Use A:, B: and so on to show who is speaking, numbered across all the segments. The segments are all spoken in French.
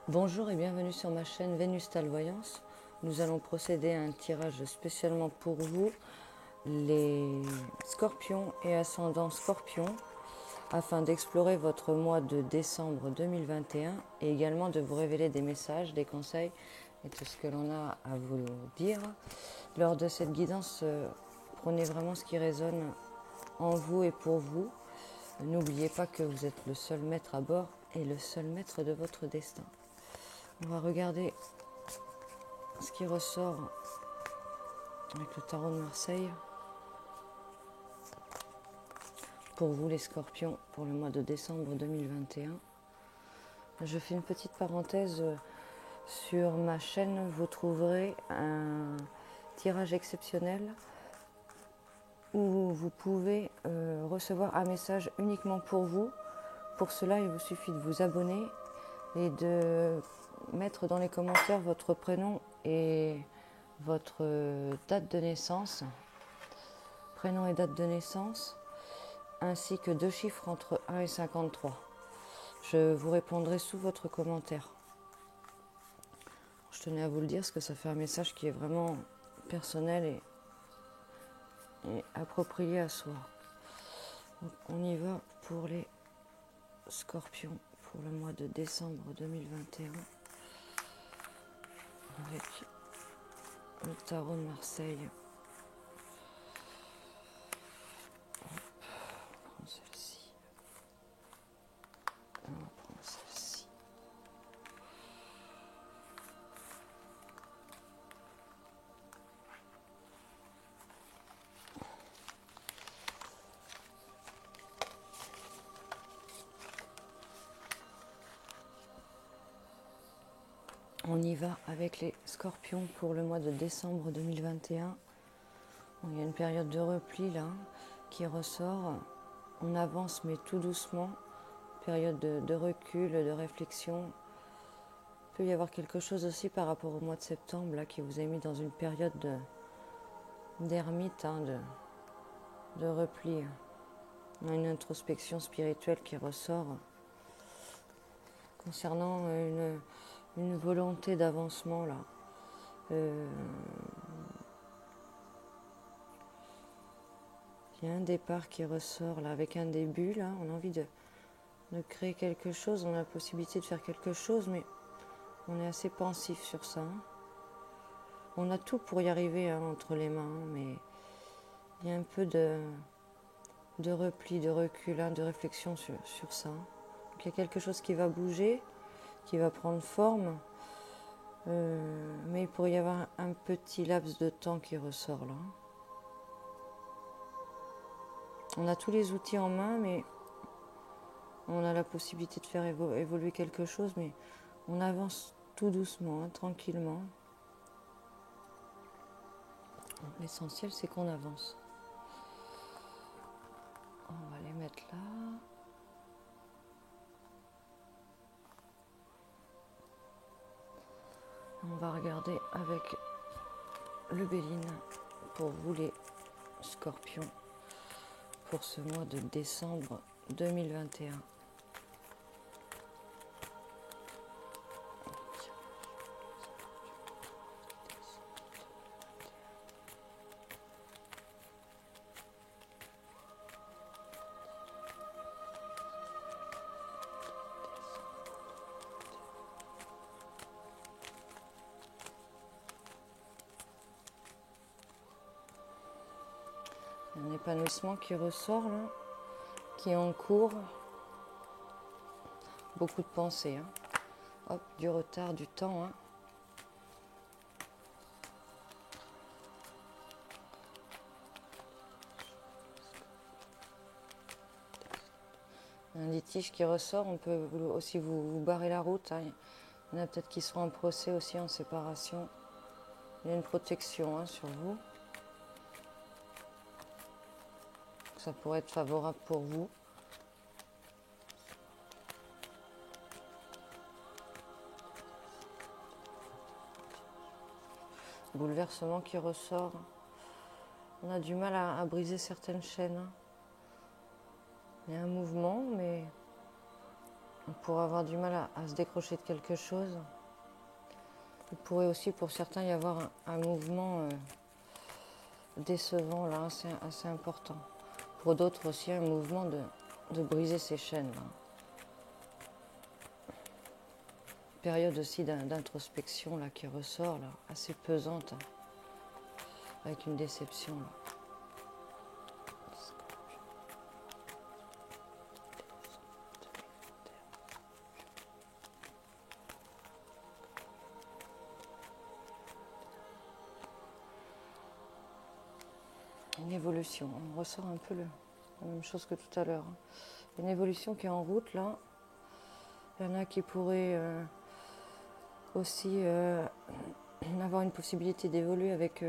A: Bonjour et bienvenue sur ma chaîne Vénustal Voyance. Nous allons procéder à un tirage spécialement pour vous, les scorpions et ascendants scorpions, afin d'explorer votre mois de décembre 2021 et également de vous révéler des messages, des conseils et tout ce que l'on a à vous dire. Lors de cette guidance, prenez vraiment ce qui résonne en vous et pour vous. N'oubliez pas que vous êtes le seul maître à bord et le seul maître de votre destin. On va regarder ce qui ressort avec le tarot de Marseille pour vous les scorpions pour le mois de décembre 2021. Je fais une petite parenthèse. Sur ma chaîne, vous trouverez un tirage exceptionnel où vous pouvez recevoir un message uniquement pour vous. Pour cela, il vous suffit de vous abonner et de mettre dans les commentaires votre prénom et votre date de naissance, prénom et date de naissance, ainsi que 2 chiffres entre 1 et 53. Je vous répondrai sous votre commentaire. Je tenais à vous le dire parce que ça fait un message qui est vraiment personnel et approprié à soi. Donc on y va pour les scorpions pour le mois de décembre 2021 avec le tarot de Marseille. On prend celle-ci. On va prendre celle-ci. On y va avec les scorpions pour le mois de décembre 2021. Bon, il y a une période de repli là qui ressort. On avance mais tout doucement. Période de recul, de réflexion. Il peut y avoir quelque chose aussi par rapport au mois de septembre là, qui vous a mis dans une période d'ermite, de repli. On a une introspection spirituelle qui ressort concernant une volonté d'avancement là. Il y a un départ qui ressort là avec un début là. On a envie de créer quelque chose, on a la possibilité de faire quelque chose, mais on est assez pensif sur ça. On a tout pour y arriver entre les mains, mais il y a un peu de repli, de recul, de réflexion sur ça. Donc, il y a quelque chose qui va bouger, qui va prendre forme, mais il pourrait y avoir un petit laps de temps qui ressort là. On a tous les outils en main, mais on a la possibilité de faire évoluer quelque chose, mais on avance tout doucement, tranquillement. L'essentiel, c'est qu'on avance. On va les mettre là. On va regarder avec le Béline pour vous les scorpions pour ce mois de décembre 2021. Un épanouissement qui ressort là, qui est en cours. Beaucoup de pensées. Hop, du retard, du temps. Un litige qui ressort, on peut aussi vous barrer la route. Il y en a peut-être qui seront en procès aussi, en séparation. Il y a une protection sur vous. Ça pourrait être favorable pour vous. Bouleversement qui ressort. On a du mal à briser certaines chaînes. Il y a un mouvement, mais on pourrait avoir du mal à se décrocher de quelque chose. Il pourrait aussi pour certains y avoir un mouvement décevant là, assez important. Pour d'autres aussi un mouvement de briser ces chaînes là. Période aussi d'introspection là qui ressort là, assez pesante, hein, avec une déception là. Une évolution, on ressort un peu la même chose que tout à l'heure. Hein. Une évolution qui est en route là. Il y en a qui pourraient aussi avoir une possibilité d'évoluer avec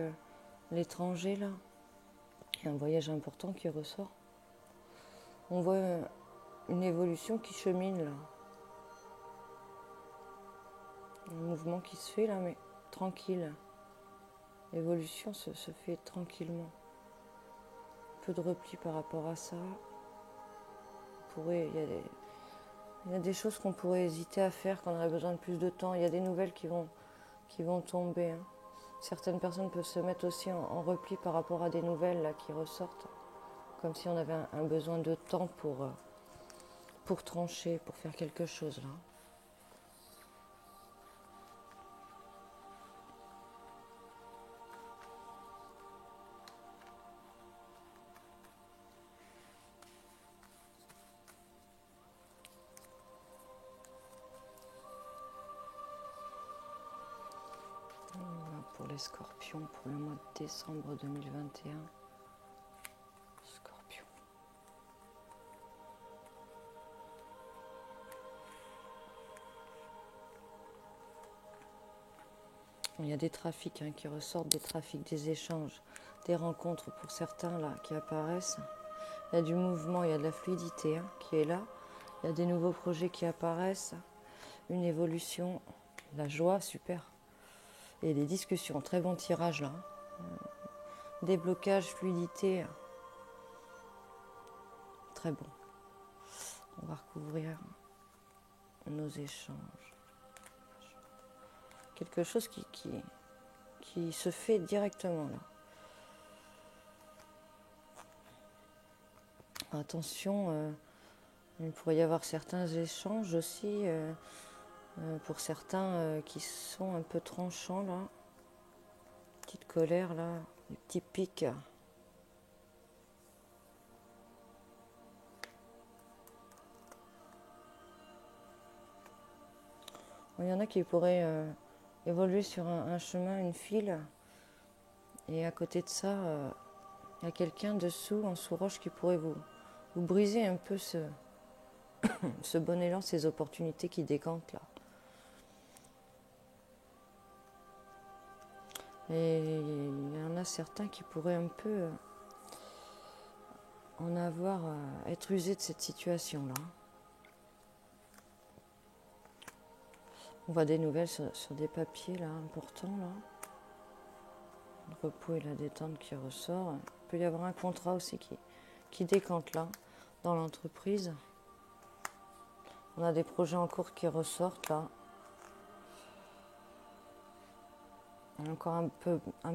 A: l'étranger là. Il y a un voyage important qui ressort. On voit une évolution qui chemine là. Un mouvement qui se fait là, mais tranquille. L'évolution se fait tranquillement. Un peu de repli par rapport à ça. Il y a des choses qu'on pourrait hésiter à faire, qu'on aurait besoin de plus de temps. Il y a des nouvelles qui vont tomber. Hein. Certaines personnes peuvent se mettre aussi en repli par rapport à des nouvelles là, qui ressortent. Comme si on avait un besoin de temps pour trancher, pour faire quelque chose là. Pour les scorpions, pour le mois de décembre 2021. Scorpion. Il y a des trafics qui ressortent, des trafics, des échanges, des rencontres pour certains là qui apparaissent. Il y a du mouvement, il y a de la fluidité qui est là. Il y a des nouveaux projets qui apparaissent, une évolution, la joie, super. Et des discussions, très bon tirage là. Déblocage, fluidité, très bon. On va recouvrir nos échanges. Quelque chose qui se fait directement là. Attention, il pourrait y avoir certains échanges aussi, pour certains qui sont un peu tranchants là. Petite colère là, des petits pics. Il y en a qui pourraient évoluer sur un chemin, une file, et à côté de ça, il y a quelqu'un dessous, en sous-roche, qui pourrait vous briser un peu ce bon élan, ces opportunités qui décantent là. Et il y en a certains qui pourraient un peu en avoir, être usés de cette situation-là. On voit des nouvelles sur des papiers là, importants là. Le repos et la détente qui ressort. Il peut y avoir un contrat aussi qui décante là, dans l'entreprise. On a des projets en cours qui ressortent là. On a encore un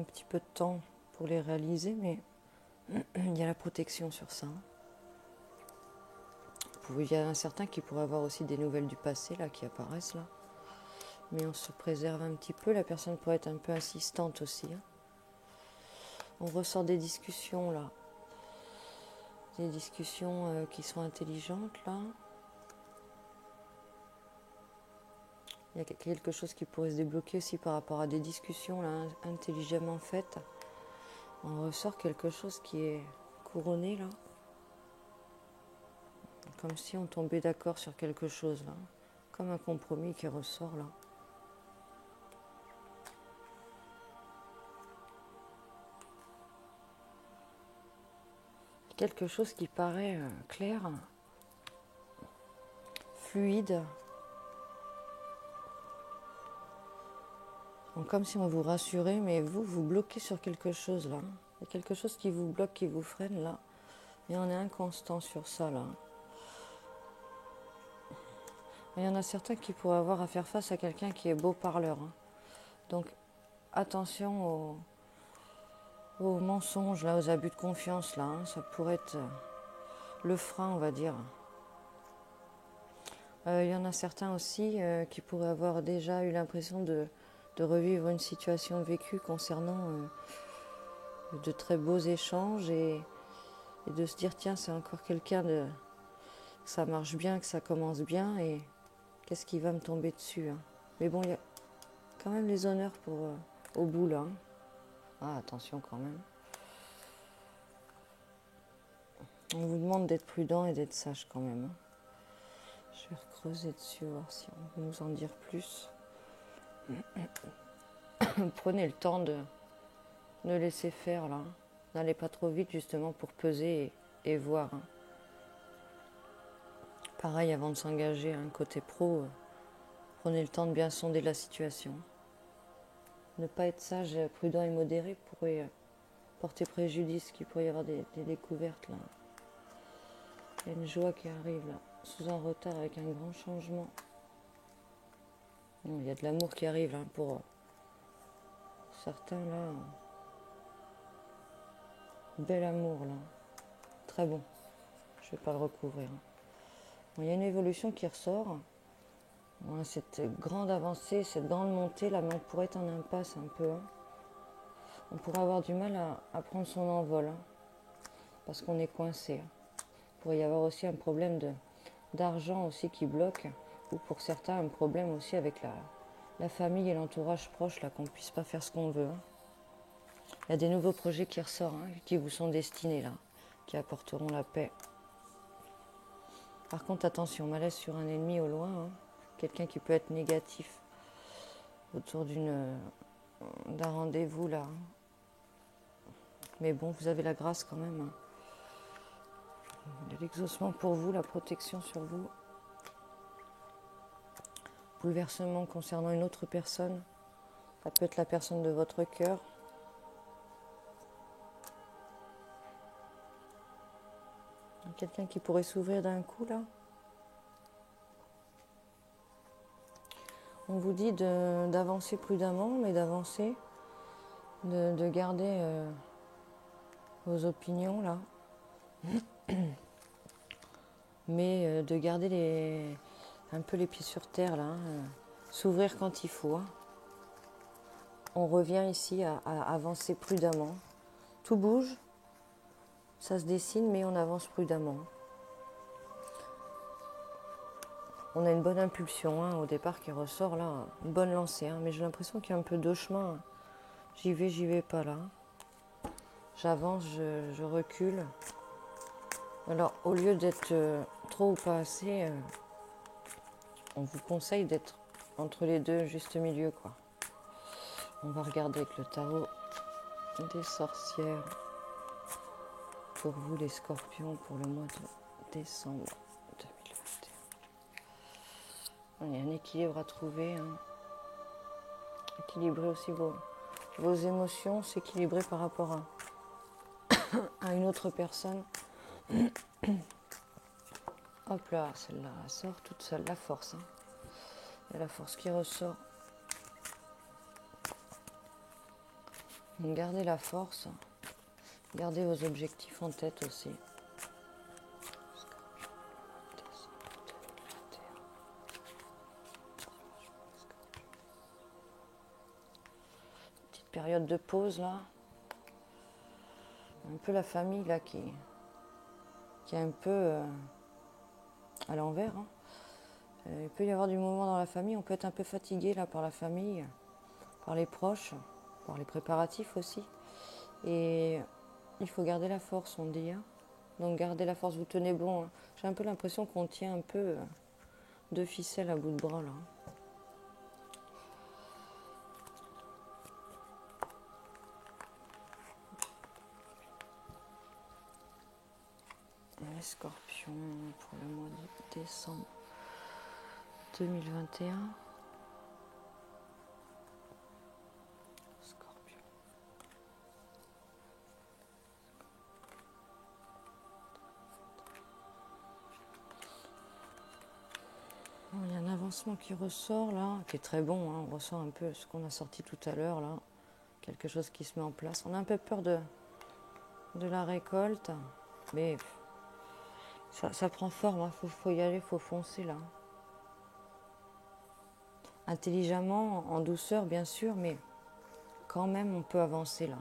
A: petit peu de temps pour les réaliser, mais il y a la protection sur ça. Il y a certains qui pourraient avoir aussi des nouvelles du passé là, qui apparaissent là. Mais on se préserve un petit peu. La personne pourrait être un peu insistante aussi. Hein. On ressort des discussions là. Des discussions qui sont intelligentes là. Il y a quelque chose qui pourrait se débloquer aussi par rapport à des discussions là, intelligemment faites. On ressort quelque chose qui est couronné là. Comme si on tombait d'accord sur quelque chose là. Comme un compromis qui ressort là. Quelque chose qui paraît clair, fluide. Donc, comme si on vous rassurait, mais vous bloquez sur quelque chose là. Il y a quelque chose qui vous bloque, qui vous freine là. Et on est inconstant sur ça là. Il y en a certains qui pourraient avoir à faire face à quelqu'un qui est beau parleur. Hein. Donc attention aux mensonges, là, aux abus de confiance, là. Hein. Ça pourrait être le frein, on va dire. Il y en a certains aussi qui pourraient avoir déjà eu l'impression de revivre une situation vécue concernant de très beaux échanges et de se dire tiens, c'est encore quelqu'un que ça marche bien, que ça commence bien et qu'est-ce qui va me tomber dessus. Hein. Mais bon, il y a quand même les honneurs pour au bout là. Hein. Ah, attention quand même. On vous demande d'être prudent et d'être sage quand même. Hein. Je vais recreuser dessus, voir si on peut nous en dire plus. Prenez le temps de laisser faire là. N'allez pas trop vite justement pour peser et voir. Hein. Pareil, avant de s'engager, un côté pro, prenez le temps de bien sonder la situation. Ne pas être sage, prudent et modéré pourrait porter préjudice, qu'il pourrait y avoir des découvertes là. Il y a une joie qui arrive là, sous un retard avec un grand changement. Non, il y a de l'amour qui arrive là, pour certains là. Bel amour là, très bon. Je vais pas le recouvrir. Bon, il y a une évolution qui ressort. Bon, cette grande avancée, cette grande montée là, mais on pourrait être en impasse un peu. Hein. On pourrait avoir du mal à prendre son envol, hein, parce qu'on est coincé. Hein. Il pourrait y avoir aussi un problème d'argent aussi qui bloque, ou pour certains un problème aussi avec la famille et l'entourage proche, là, qu'on ne puisse pas faire ce qu'on veut. Hein. Il y a des nouveaux projets qui ressortent, hein, qui vous sont destinés là, qui apporteront la paix. Par contre, attention, malaise sur un ennemi au loin, hein, quelqu'un qui peut être négatif autour d'un rendez-vous là. Mais bon, vous avez la grâce quand même. Hein. L'exaucement pour vous, la protection sur vous. Bouleversement concernant une autre personne. Ça peut être la personne de votre cœur. Quelqu'un qui pourrait s'ouvrir d'un coup là. On vous dit d'avancer prudemment, mais d'avancer, de garder vos opinions là. Mais de garder un peu les pieds sur terre là. Hein. S'ouvrir quand il faut. Hein. On revient ici à avancer prudemment. Tout bouge, ça se dessine, mais on avance prudemment. On a une bonne impulsion hein, au départ qui ressort là, une bonne lancée, hein, mais j'ai l'impression qu'il y a un peu deux chemins. J'y vais pas là. J'avance, je recule. Alors au lieu d'être trop ou pas assez, on vous conseille d'être entre les deux, juste milieu quoi. On va regarder avec le tarot des sorcières. Pour vous les scorpions pour le mois de décembre 2021. Il y a un équilibre à trouver. Hein. Équilibrer aussi vos émotions, s'équilibrer par rapport à une autre personne. Hop là, celle-là, elle sort toute seule, la force. Hein. Il y a la force qui ressort. Donc gardez la force. Gardez vos objectifs en tête aussi. Petite période de pause là. Un peu la famille là qui est un peu à l'envers. Hein. Il peut y avoir du mouvement dans la famille. On peut être un peu fatigué là par la famille, par les proches, par les préparatifs aussi. Et il faut garder la force, on dit. Hein. Donc gardez la force, vous tenez bon. Hein. J'ai un peu l'impression qu'on tient un peu de ficelle à bout de bras là. Les scorpions pour le mois de décembre 2021. Scorpion. Il y en a l'avancement qui ressort là, qui est très bon, hein. On ressent un peu ce qu'on a sorti tout à l'heure là, quelque chose qui se met en place. On a un peu peur de la récolte, mais ça prend forme, hein. Faut y aller, faut foncer là. Intelligemment, en douceur bien sûr, mais quand même on peut avancer là.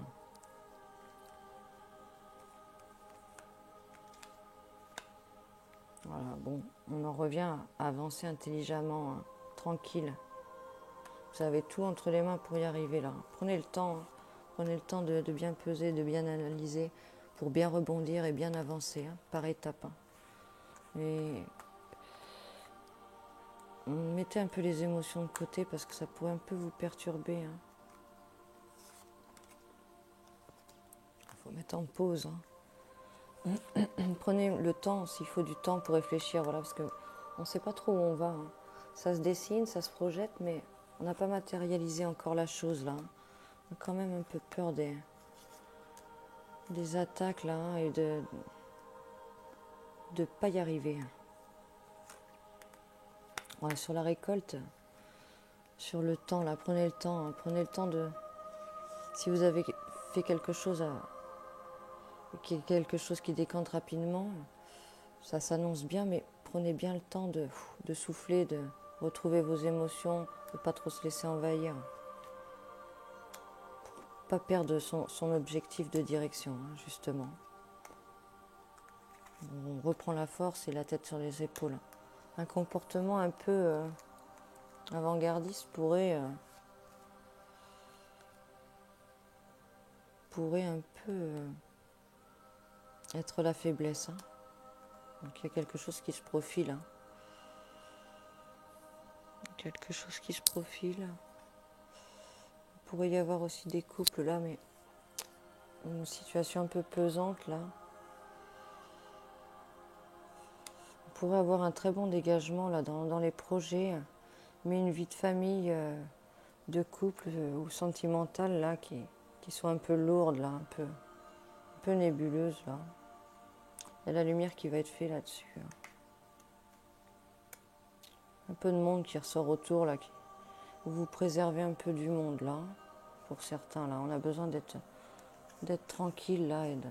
A: Voilà, bon, on en revient à avancer intelligemment, hein, tranquille. Vous avez tout entre les mains pour y arriver là. Prenez le temps, hein. Prenez le temps de bien peser, de bien analyser pour bien rebondir et bien avancer, hein, par étapes. Hein. Et mettez un peu les émotions de côté parce que ça pourrait un peu vous perturber. Hein. Faut mettre en pause. Hein. Prenez le temps, s'il faut du temps pour réfléchir, voilà, parce que on ne sait pas trop où on va. Hein. Ça se dessine, ça se projette, mais on n'a pas matérialisé encore la chose là. On a quand même un peu peur des attaques là, hein, et de pas y arriver. Ouais, sur la récolte, sur le temps là, prenez le temps, hein, prenez le temps de, si vous avez fait quelque chose qui décante rapidement, ça s'annonce bien, mais prenez bien le temps de souffler, de retrouver vos émotions, de ne pas trop se laisser envahir. Pas perdre son objectif de direction, hein, justement. On reprend la force et la tête sur les épaules. Un comportement un peu avant-gardiste pourrait un peu être la faiblesse. Hein. Donc il y a quelque chose qui se profile. Hein. Quelque chose qui se profile. Il pourrait y avoir aussi des couples là, mais une situation un peu pesante là. On pourrait avoir un très bon dégagement là dans les projets, mais une vie de famille, de couple ou sentimentale là qui sont un peu lourdes là, un peu nébuleuses là. Il y a la lumière qui va être faite là-dessus. Hein. Un peu de monde qui ressort autour là, vous préservez un peu du monde là, pour certains là. On a besoin d'être tranquille là et de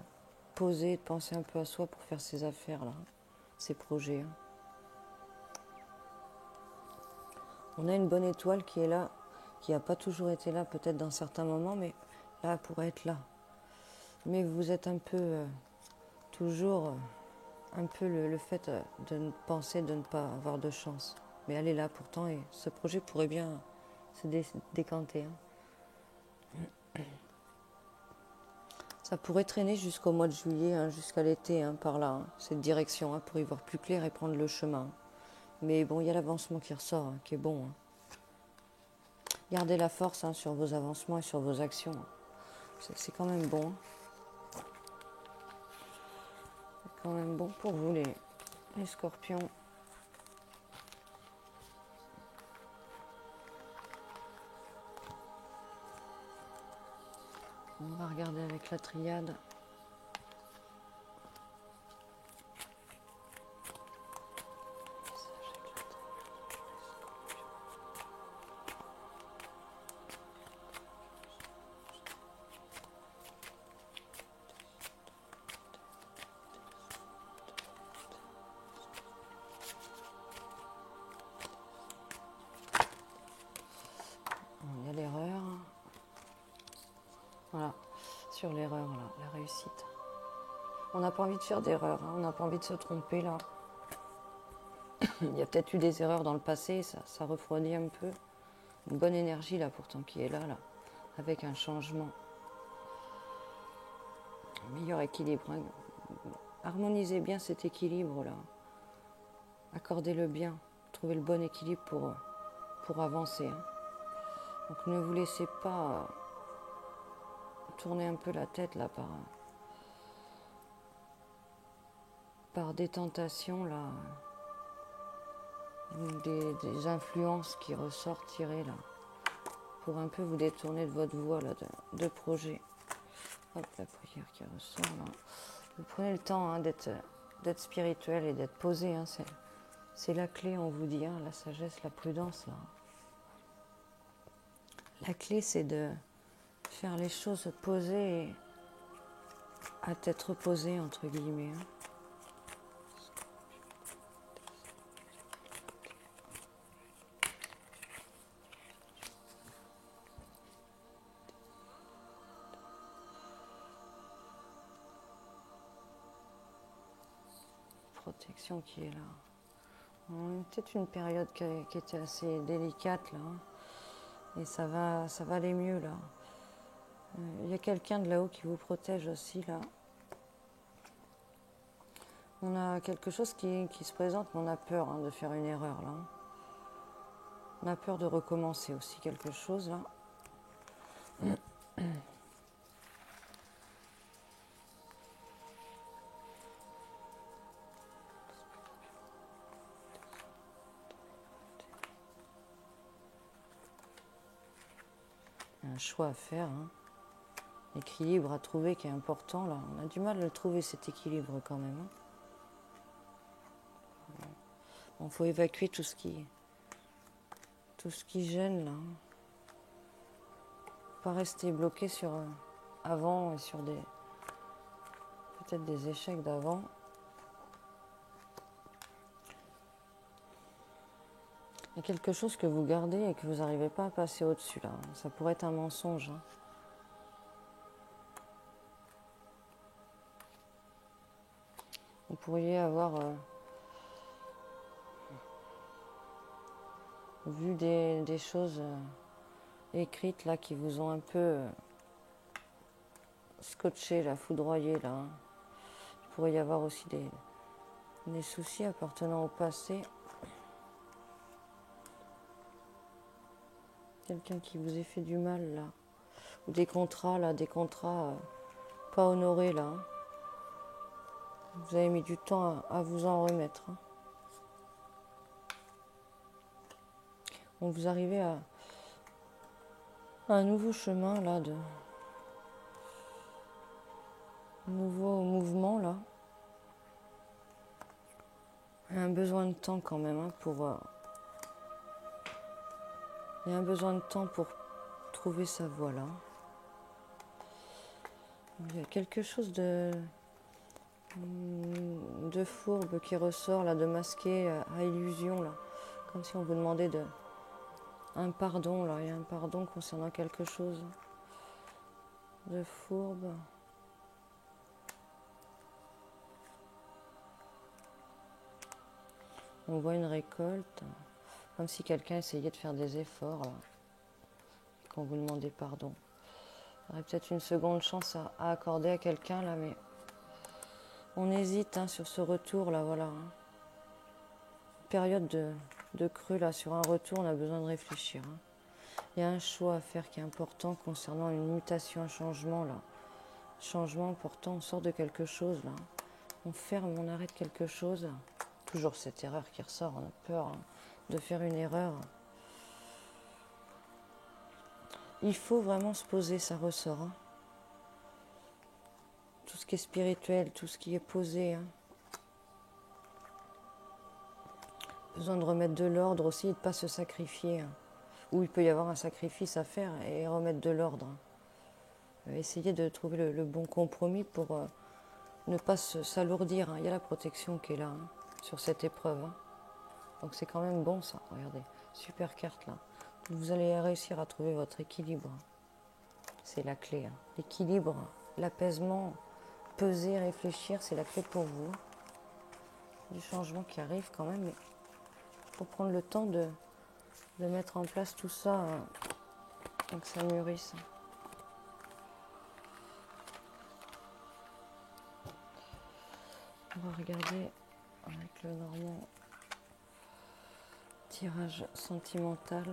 A: poser, de penser un peu à soi pour faire ses affaires là, ses projets. Hein. On a une bonne étoile qui est là, qui n'a pas toujours été là peut-être dans certains moments, mais là elle pourrait être là. Mais vous êtes un peu toujours un peu le fait de penser de ne pas avoir de chance. Mais elle est là pourtant et ce projet pourrait bien se décanter. Hein. Ça pourrait traîner jusqu'au mois de juillet, hein, jusqu'à l'été, hein, par là, hein, cette direction, hein, pour y voir plus clair et prendre le chemin. Mais bon, il y a l'avancement qui ressort, hein, qui est bon. Hein. Gardez la force, hein, sur vos avancements et sur vos actions. Hein. C'est quand même bon. Hein. C'est quand même bon pour vous les scorpions. On va regarder avec la triade. Il y a l'erreur. Voilà, sur l'erreur, là, la réussite. On n'a pas envie de faire d'erreur, hein, on n'a pas envie de se tromper là. Il y a peut-être eu des erreurs dans le passé, ça refroidit un peu. Une bonne énergie là pourtant qui est là, avec un changement. Un meilleur équilibre. Hein. Harmonisez bien cet équilibre là. Accordez-le bien. Trouvez le bon équilibre pour avancer. Hein. Donc ne vous laissez pas tourner un peu la tête là par des tentations là. Des influences qui ressortent tirées là. Pour un peu vous détourner de votre voie là, de projet. Hop, la prière qui ressort là. Vous prenez le temps, hein, d'être spirituel et d'être posé. Hein, C'est la clé, on vous dit, hein, la sagesse, la prudence, là. La clé, c'est de faire les choses posées et à tête reposée, entre guillemets. Hein. Protection qui est là. Peut-être une période qui était assez délicate, là. Hein. Et ça va aller mieux, là. Il y a quelqu'un de là-haut qui vous protège aussi, là. On a quelque chose qui se présente, mais on a peur de faire une erreur, là. On a peur de recommencer aussi quelque chose, là. Un choix à faire, hein. L'équilibre à trouver qui est important, là. On a du mal à le trouver, cet équilibre, quand même. Hein. Bon, faut évacuer tout ce qui gêne, là. Pas rester bloqué sur avant et sur peut-être des échecs d'avant. Il y a quelque chose que vous gardez et que vous n'arrivez pas à passer au-dessus, là. Ça pourrait être un mensonge. Hein. Vous pourriez avoir vu des choses écrites, là, qui vous ont un peu scotché, là, foudroyé, là. Hein. Il pourrait y avoir aussi des soucis appartenant au passé. Quelqu'un qui vous ait fait du mal, là. Ou des contrats, là, pas honorés, là. Hein. Vous avez mis du temps à vous en remettre. Hein. Donc vous arrivez à un nouveau chemin, là, un nouveau mouvement, là. Il y a un besoin de temps quand même, hein, il y a un besoin de temps pour trouver sa voie, là. Il y a quelque chose de fourbe qui ressort, là, de masqué à illusion, là. Comme si on vous demandait un pardon, là. Il y a un pardon concernant quelque chose de fourbe. On voit une récolte, comme si quelqu'un essayait de faire des efforts, là, quand vous demandez pardon. Il y aurait peut-être une seconde chance à accorder à quelqu'un, là, mais on hésite hein, sur ce retour, là, voilà. Hein. Période de creux, là, sur un retour, on a besoin de réfléchir. Hein. Il y a un choix à faire qui est important concernant une mutation, un changement, là. Changement, pourtant, on sort de quelque chose, là. On ferme, on arrête quelque chose. Toujours cette erreur qui ressort, on a peur hein, de faire une erreur. Il faut vraiment se poser, ça ressort. Hein. Tout ce qui est spirituel, tout ce qui est posé. Hein. Besoin de remettre de l'ordre aussi et de ne pas se sacrifier. Hein. Ou il peut y avoir un sacrifice à faire et remettre de l'ordre. Hein. Essayer de trouver le bon compromis pour ne pas s'alourdir. Hein. Il y a la protection qui est là, hein, sur cette épreuve. Hein. Donc c'est quand même bon ça, regardez, super carte là. Vous allez réussir à trouver votre équilibre. C'est la clé. Hein. L'équilibre, l'apaisement, peser, réfléchir, c'est la clé pour vous. Du changement qui arrive quand même, mais il faut prendre le temps de mettre en place tout ça pour que ça mûrisse. On va regarder avec le normand tirage sentimental.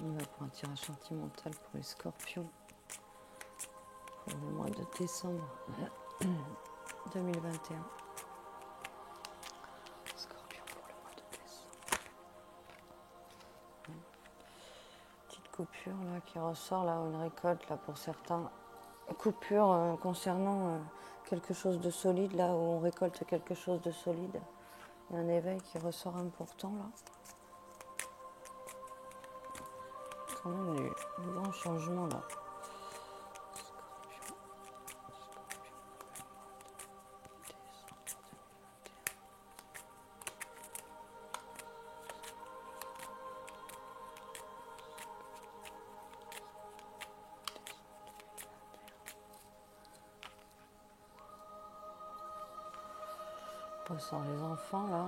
A: On va pour un tirage sentimental pour les scorpions pour le mois de décembre 2021. coupure là qui ressort, là, une récolte là pour certains. Coupure concernant quelque chose de solide, là où on récolte quelque chose de solide. Il y a un éveil qui ressort important là. Quand même du grand changement là. Sans les enfants là.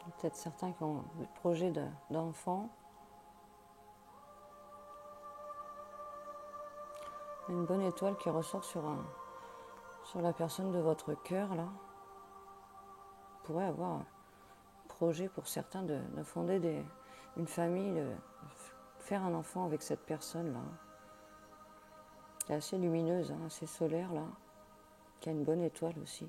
A: Peut-être certains qui ont des projets d'enfants. Une bonne étoile qui ressort sur la personne de votre cœur là. Vous pourrez avoir un projet pour certains de fonder une famille, de faire un enfant avec cette personne là. Qui est assez lumineuse, hein, assez solaire là. Qui a une bonne étoile aussi.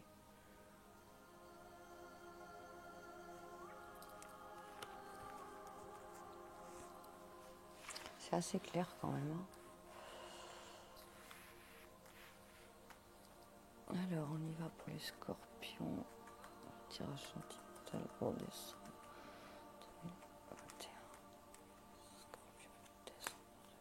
A: C'est assez clair quand même. Hein. Alors on y va pour les scorpions. Tirage sentimental pour décembre 2021. Scorpion, décembre 2021.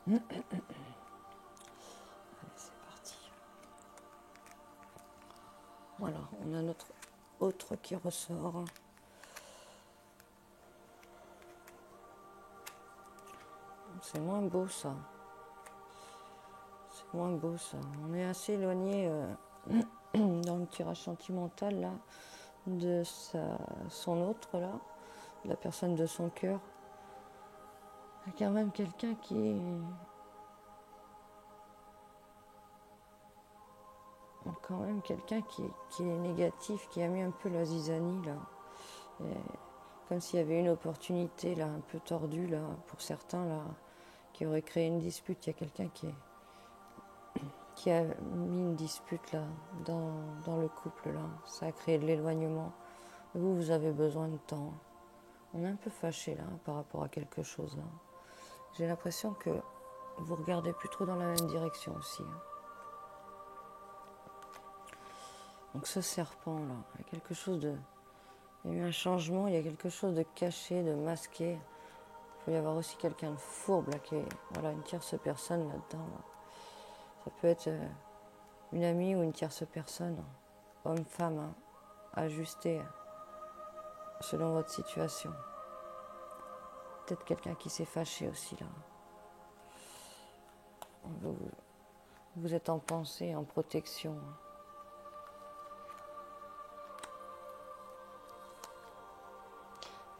A: Allez, c'est parti. Voilà, on a notre autre qui ressort. C'est moins beau ça. C'est moins beau ça. On est assez éloigné dans le tirage sentimental là de son autre là, la personne de son cœur. Il y a quand même quelqu'un qui est négatif, qui a mis un peu la zizanie là. Et comme s'il y avait une opportunité là, un peu tordue là, pour certains là, qui aurait créé une dispute. Il y a quelqu'un qui a mis une dispute là dans le couple là. Ça a créé de l'éloignement. Vous avez besoin de temps. On est un peu fâché là par rapport à quelque chose là. J'ai l'impression que vous regardez plus trop dans la même direction aussi. Hein. Donc ce serpent là, il y a quelque chose de... Il y a eu un changement, il y a quelque chose de caché, de masqué. Il peut y avoir aussi quelqu'un de fourbe là, qui est... Voilà, une tierce personne là-dedans. Là. Ça peut être une amie ou une tierce personne, homme-femme, hein, ajustée selon votre situation. Peut-être quelqu'un qui s'est fâché aussi là. Vous êtes en pensée, en protection.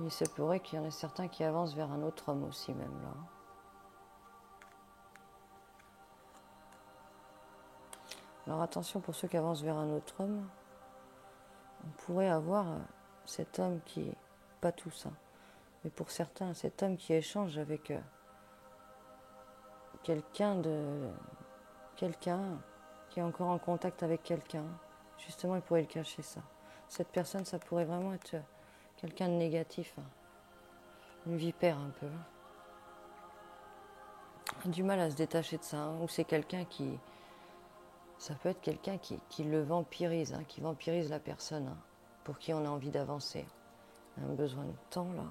A: Il se pourrait qu'il y en ait certains qui avancent vers un autre homme aussi même là. Alors attention pour ceux qui avancent vers un autre homme. On pourrait avoir cet homme qui... Pas tous, hein, mais pour certains, cet homme qui échange avec quelqu'un qui est encore en contact avec quelqu'un. Justement, il pourrait le cacher ça. Cette personne, ça pourrait vraiment être quelqu'un de négatif. Hein. Une vipère un peu. Du mal à se détacher de ça. Hein. Ou c'est quelqu'un qui... Ça peut être quelqu'un qui le vampirise, hein, qui vampirise la personne, hein, pour qui on a envie d'avancer. On a besoin de temps, là.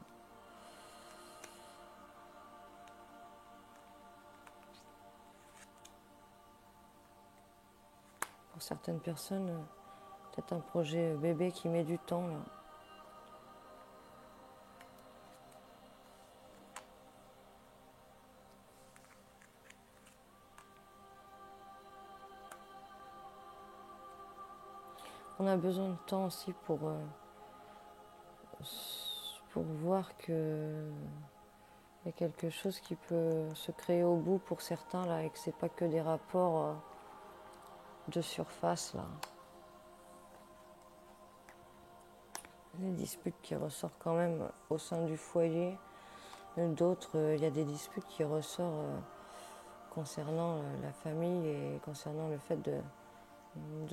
A: Pour certaines personnes, peut-être un projet bébé qui met du temps, là. on a besoin de temps aussi pour voir que il y a quelque chose qui peut se créer au bout pour certains là et que c'est pas que des rapports de surface là. Des disputes qui ressortent quand même au sein du foyer. D'autres, il y a des disputes qui ressortent concernant la famille et concernant le fait de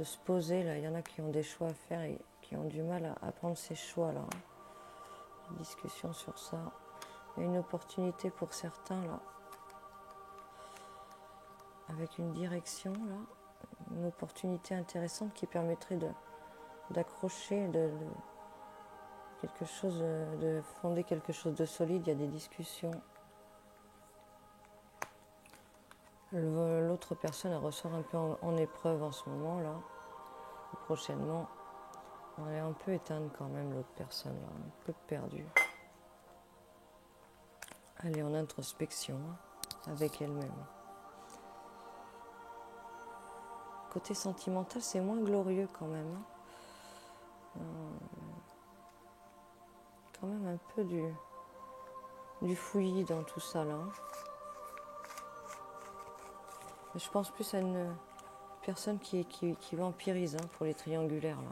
A: se poser. Là, il y en a qui ont des choix à faire et qui ont du mal à prendre ces choix là. Discussion sur ça. Il y a une opportunité pour certains là, avec une direction là, une opportunité intéressante qui permettrait d'accrocher, quelque chose, de fonder quelque chose de solide. Il y a des discussions. L'autre personne elle ressort un peu en épreuve en ce moment là. Prochainement, elle est un peu éteinte quand même, l'autre personne là, un peu perdue. Elle est en introspection avec elle-même. Côté sentimental, c'est moins glorieux quand même. Quand même un peu du fouillis dans tout ça là. Je pense plus à une personne qui vampirise pour les triangulaires là.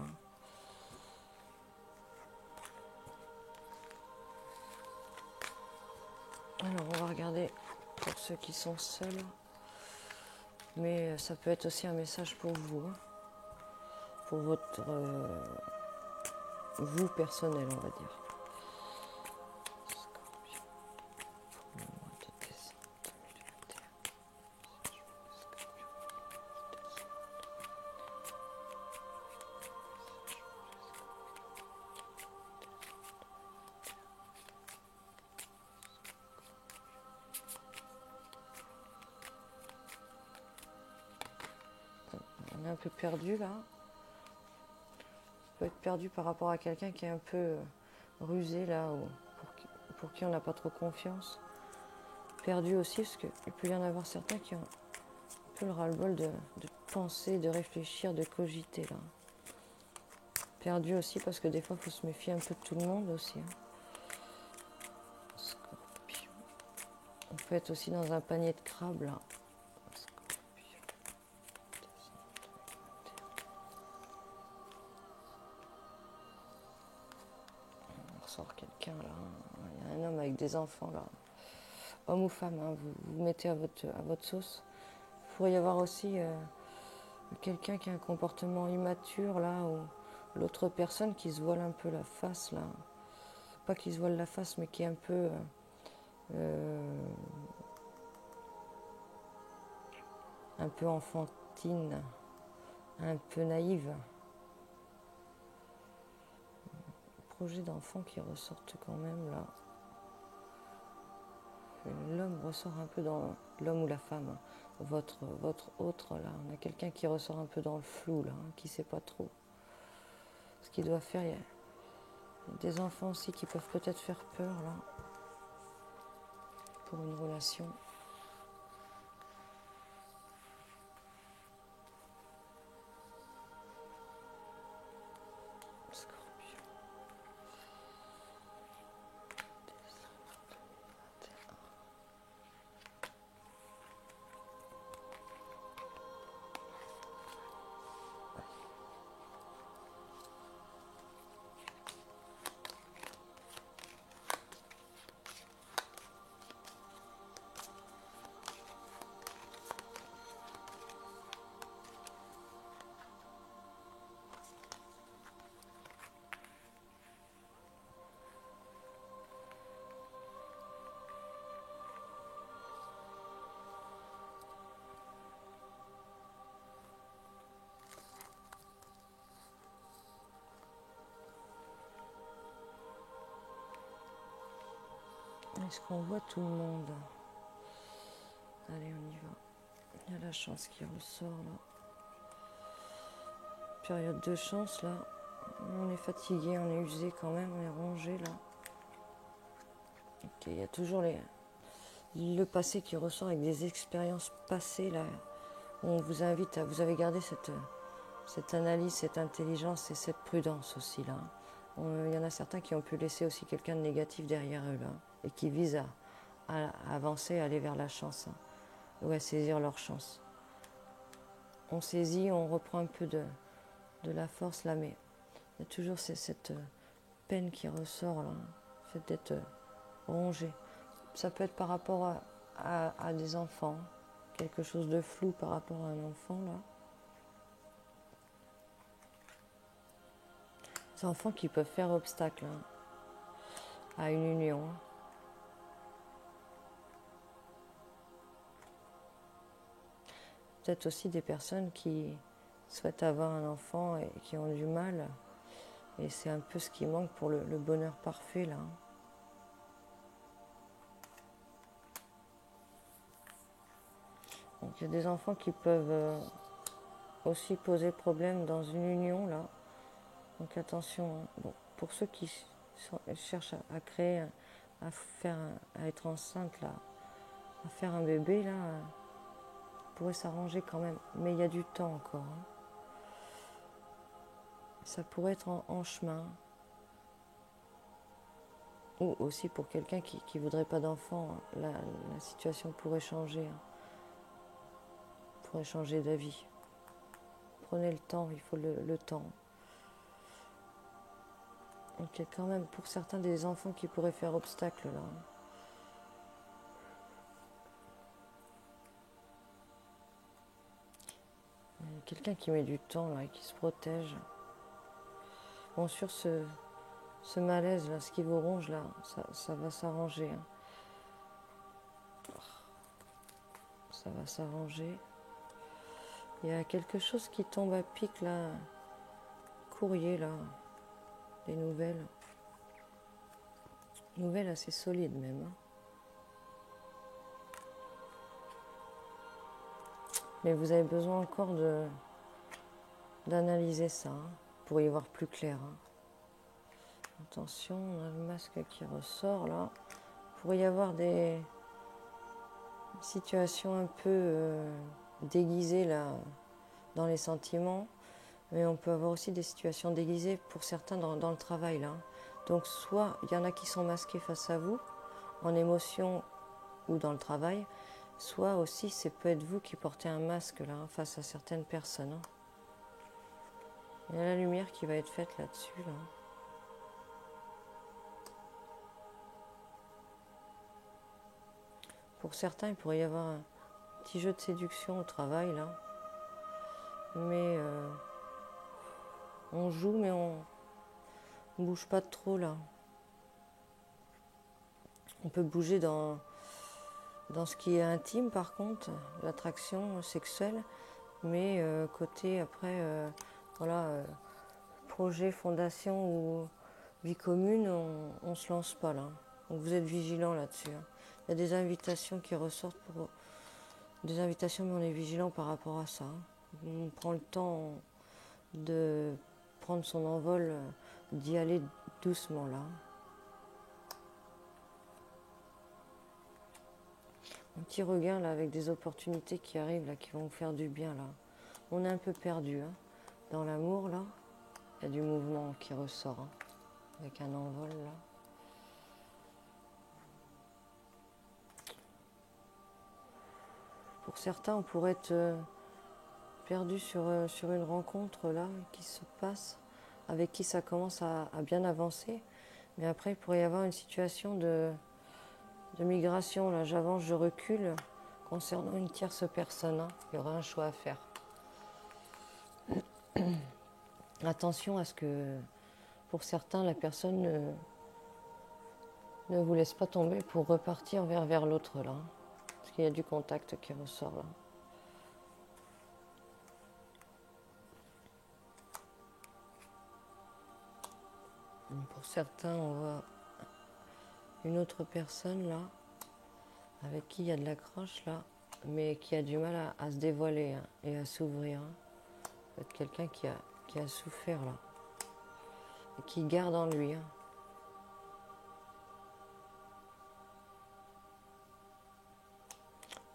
A: Alors on va regarder pour ceux qui sont seuls. Mais ça peut être aussi un message pour vous. Pour votre vous personnel, on va dire. On est un peu perdu là. On peut être perdu par rapport à quelqu'un qui est un peu rusé là, ou pour qui on n'a pas trop confiance. Perdu aussi parce qu'il peut y en avoir certains qui ont un peu le ras-le-bol de penser, de réfléchir, de cogiter là. Perdu aussi parce que des fois il faut se méfier un peu de tout le monde aussi. Scorpion. On peut être aussi dans un panier de crabes là. On ressort quelqu'un là. Il y a un homme avec des enfants là. Homme ou femme, vous mettez à votre sauce. Il pourrait y avoir aussi quelqu'un qui a un comportement immature là, ou l'autre personne qui se voile un peu la face là. Pas qui se voile la face, mais qui est un peu enfantine, un peu naïve. Projet d'enfant qui ressortent quand même là. L'homme ressort un peu dans l'homme ou la femme, votre autre là. On a quelqu'un qui ressort un peu dans le flou là, qui ne sait pas trop ce qu'il doit faire. Il y a des enfants aussi qui peuvent peut-être faire peur là pour une relation. Est-ce qu'on voit tout le monde? Allez, on y va. Il y a la chance qui ressort là. Période de chance là. On est fatigué, on est usé quand même, on est rongé là. Ok, il y a toujours le passé qui ressort avec des expériences passées là. On vous invite à, vous avez gardé cette analyse, cette intelligence et cette prudence aussi là. Il y en a certains qui ont pu laisser aussi quelqu'un de négatif derrière eux là, et qui visent à avancer, à aller vers la chance, ou à saisir leur chance. On saisit, on reprend un peu de la force là, mais il y a toujours cette peine qui ressort là, le fait d'être rongé. Ça peut être par rapport à des enfants, quelque chose de flou par rapport à un enfant là. Des enfants qui peuvent faire obstacle à une union. Peut-être aussi des personnes qui souhaitent avoir un enfant et qui ont du mal. Et c'est un peu ce qui manque pour le bonheur parfait là. Donc il y a des enfants qui peuvent aussi poser problème dans une union là. Donc attention, bon, pour ceux qui cherchent à créer, à être enceinte là, à faire un bébé là, pourrait s'arranger quand même. Mais il y a du temps encore. Ça pourrait être en chemin. Ou aussi pour quelqu'un qui ne voudrait pas d'enfant, la situation pourrait changer. Pourrait changer d'avis. Prenez le temps, il faut le temps. Donc il y a quand même pour certains des enfants qui pourraient faire obstacle là. Quelqu'un qui met du temps là et qui se protège. Bon, sur ce malaise là, ce qui vous ronge là, ça va s'arranger. Ça va s'arranger. Il y a quelque chose qui tombe à pic là. Courrier là. Des nouvelles. Nouvelles assez solides même. Mais vous avez besoin encore d'analyser ça pour y voir plus clair. Attention, on a le masque qui ressort là. Il pourrait y avoir des situations un peu déguisées là dans les sentiments, mais on peut avoir aussi des situations déguisées pour certains dans le travail là. Donc soit il y en a qui sont masqués face à vous en émotion ou dans le travail, soit aussi c'est peut être vous qui portez un masque là face à certaines personnes. Il y a la lumière qui va être faite là-dessus là. Pour certains, il pourrait y avoir un petit jeu de séduction au travail là. Mais on joue mais on ne bouge pas trop là. On peut bouger dans ce qui est intime par contre, l'attraction sexuelle, mais côté après, projet, fondation ou vie commune, on ne se lance pas là. Donc vous êtes vigilant là-dessus. Il y a des invitations qui ressortent pour des invitations, mais on est vigilant par rapport à ça. On prend le temps de prendre son envol, d'y aller doucement là. Un petit regain là avec des opportunités qui arrivent là, qui vont vous faire du bien là. On est un peu perdu dans l'amour là. Il y a du mouvement qui ressort avec un envol là. Pour certains, on pourrait être perdu sur une rencontre là qui se passe, avec qui ça commence à bien avancer. Mais après, il pourrait y avoir une situation de migration. Là, j'avance, je recule concernant une tierce personne. Il y aura un choix à faire. Attention à ce que, pour certains, la personne ne vous laisse pas tomber pour repartir vers l'autre là. Parce qu'il y a du contact qui ressort là. Pour certains, on voit une autre personne là, avec qui il y a de l'accroche là, mais qui a du mal à se dévoiler et à s'ouvrir. Peut-être quelqu'un qui a souffert là, et qui garde en lui. Il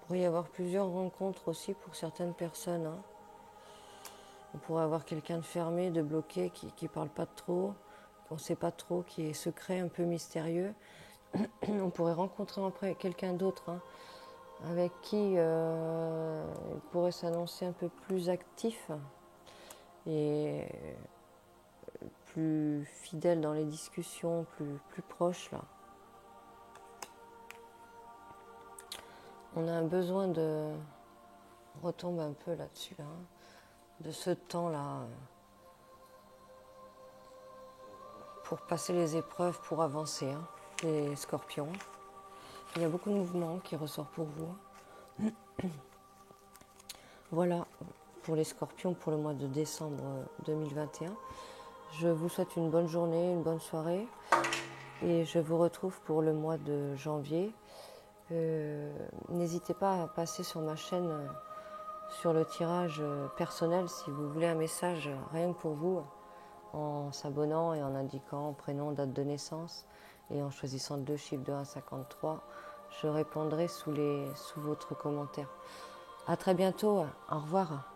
A: pourrait y avoir plusieurs rencontres aussi pour certaines personnes. On pourrait avoir quelqu'un de fermé, de bloqué, qui parle pas trop, qu'on ne sait pas trop, qui est secret, un peu mystérieux. On pourrait rencontrer après quelqu'un d'autre, hein, avec qui il pourrait s'annoncer un peu plus actif et plus fidèle dans les discussions, plus proche là. On a un besoin de... On retombe un peu là-dessus, là, hein, de ce temps-là, pour passer les épreuves, pour avancer, hein, les scorpions. Il y a beaucoup de mouvements qui ressortent pour vous. Voilà pour les scorpions pour le mois de décembre 2021. Je vous souhaite une bonne journée, une bonne soirée. Et je vous retrouve pour le mois de janvier. N'hésitez pas à passer sur ma chaîne, sur le tirage personnel, si vous voulez un message rien que pour vous, en s'abonnant et en indiquant prénom, date de naissance et en choisissant 2 chiffres de 1 à 53. Je répondrai sous votre commentaire. À très bientôt. Au revoir.